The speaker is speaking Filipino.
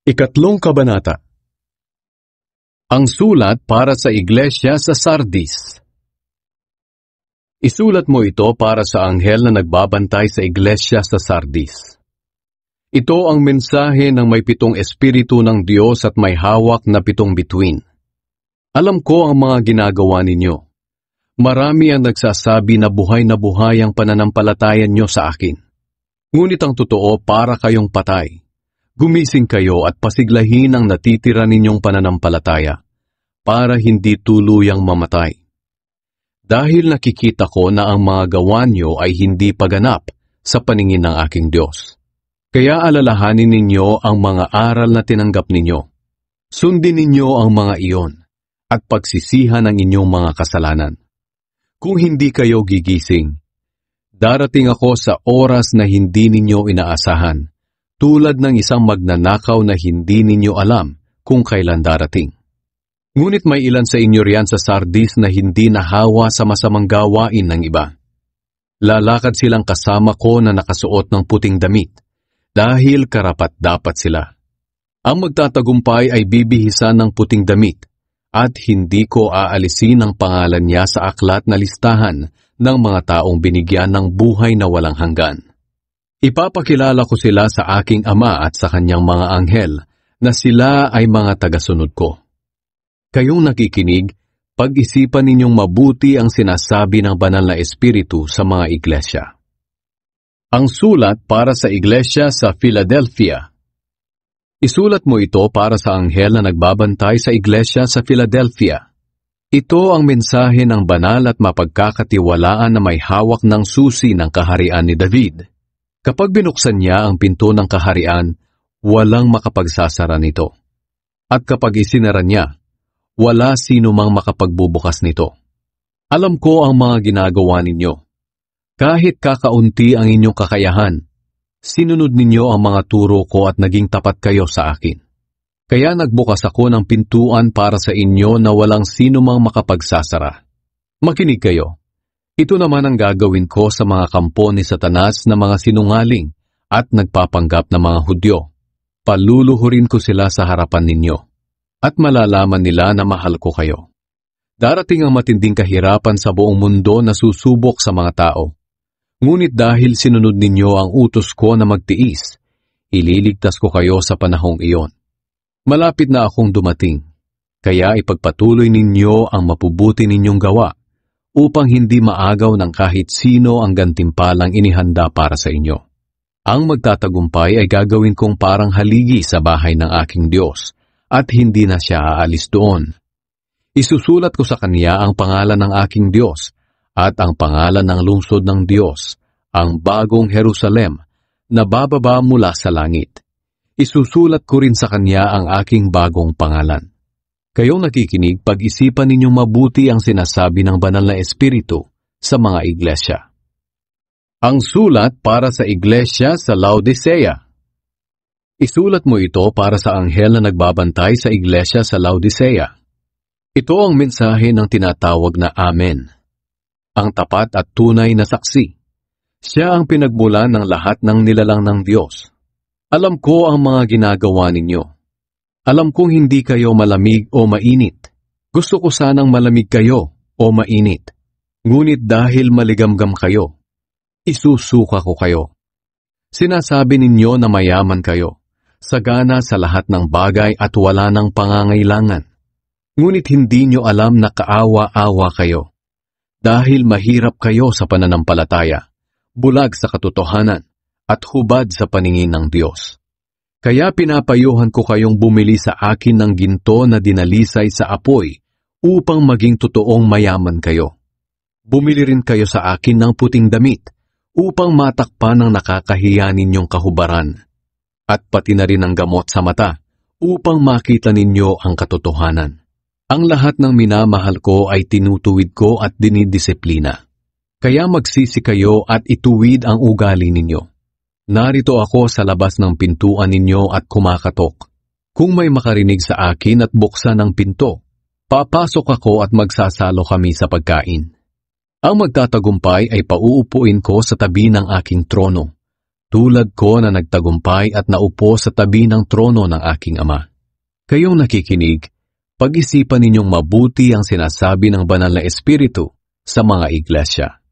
Ikatlong kabanata. Ang sulat para sa iglesia sa Sardis. Isulat mo ito para sa anghel na nagbabantay sa iglesia sa Sardis. Ito ang mensahe ng may 7 espiritu ng Diyos at may hawak na 7 bituin. Alam ko ang mga ginagawa ninyo. Marami ang nagsasabi na buhay ang pananampalatayan nyo sa akin. Ngunit ang totoo, para kayong patay. Gumising kayo at pasiglahin ang natitira ninyong pananampalataya para hindi tuluyang mamatay. Dahil nakikita ko na ang mga gawa nyo ay hindi paganap sa paningin ng aking Diyos. Kaya alalahanin ninyo ang mga aral na tinanggap ninyo. Sundin ninyo ang mga iyon at pagsisihan ang inyong mga kasalanan. Kung hindi kayo gigising, darating ako sa oras na hindi ninyo inaasahan, tulad ng isang magnanakaw na hindi ninyo alam kung kailan darating. Ngunit may ilan sa inyo riyan sa Sardis na hindi nahawa sa masamang gawain ng iba. Lalakad silang kasama ko na nakasuot ng puting damit, dahil karapat-dapat sila. Ang magtatagumpay ay bibihisan ng puting damit, at hindi ko aalisin ang pangalan niya sa aklat na listahan ng mga taong binigyan ng buhay na walang hanggan. Ipapakilala ko sila sa aking Ama at sa kanyang mga anghel na sila ay mga tagasunod ko. Kayong nakikinig, pag-isipan ninyong mabuti ang sinasabi ng banal na espiritu sa mga iglesia. Ang sulat para sa iglesia sa Philadelphia. Isulat mo ito para sa anghel na nagbabantay sa iglesia sa Philadelphia. Ito ang mensahe ng banal at mapagkakatiwalaan na may hawak ng susi ng kaharian ni David. Kapag binuksan niya ang pinto ng kaharian, walang makapagsasara nito. At kapag isinara niya, wala sino mang makapagbubukas nito. Alam ko ang mga ginagawa ninyo. Kahit kakaunti ang inyong kakayahan, sinunod ninyo ang mga turo ko at naging tapat kayo sa akin. Kaya nagbukas ako ng pintuan para sa inyo na walang sino mang makapagsasara. Makinig kayo. Ito naman ang gagawin ko sa mga kampo ni Satanas na mga sinungaling at nagpapanggap na mga Hudyo. Paluluhurin ko sila sa harapan ninyo, at malalaman nila na mahal ko kayo. Darating ang matinding kahirapan sa buong mundo na susubok sa mga tao. Ngunit dahil sinunod ninyo ang utos ko na magtiis, ililigtas ko kayo sa panahong iyon. Malapit na akong dumating, kaya ipagpatuloy ninyo ang mapubuti ninyong gawa, upang hindi maagaw ng kahit sino ang gantimpalang inihanda para sa inyo. Ang magtatagumpay ay gagawin kong parang haligi sa bahay ng aking Diyos, at hindi na siya aalis doon. Isusulat ko sa kanya ang pangalan ng aking Diyos, at ang pangalan ng lungsod ng Diyos, ang bagong Jerusalem, na bababa mula sa langit. Isusulat ko rin sa kanya ang aking bagong pangalan. Kayong nakikinig, pag-isipan ninyong mabuti ang sinasabi ng banal na espiritu sa mga iglesia. Ang sulat para sa iglesia sa Laodicea. Isulat mo ito para sa anghel na nagbabantay sa iglesia sa Laodicea. Ito ang mensahe ng tinatawag na Amen, ang tapat at tunay na saksi. Siya ang pinagmulan ng lahat ng nilalang ng Diyos. Alam ko ang mga ginagawa ninyo. Alam kong hindi kayo malamig o mainit. Gusto ko sanang malamig kayo o mainit. Ngunit dahil maligamgam kayo, isusuka ko kayo. Sinasabi ninyo na mayaman kayo, sagana sa lahat ng bagay at wala ng pangangailangan. Ngunit hindi nyo alam na kaawa-awa kayo. Dahil mahirap kayo sa pananampalataya, bulag sa katotohanan, at hubad sa paningin ng Diyos. Kaya pinapayuhan ko kayong bumili sa akin ng ginto na dinalisay sa apoy upang maging totoong mayaman kayo. Bumili rin kayo sa akin ng puting damit upang matakpan ang nakakahiya ninyong kahubaran, at pati na rin ang gamot sa mata upang makita ninyo ang katotohanan. Ang lahat ng minamahal ko ay tinutuwid ko at dinidisiplina. Kaya magsisi kayo at ituwid ang ugali ninyo. Narito ako sa labas ng pintuan ninyo at kumakatok. Kung may makarinig sa akin at buksan ang pinto, papasok ako at magsasalo kami sa pagkain. Ang magtatagumpay ay pauupuin ko sa tabi ng aking trono, tulad ko na nagtagumpay at naupo sa tabi ng trono ng aking Ama. Kayong nakikinig, pag-isipan ninyong mabuti ang sinasabi ng banal na Espiritu sa mga iglesia.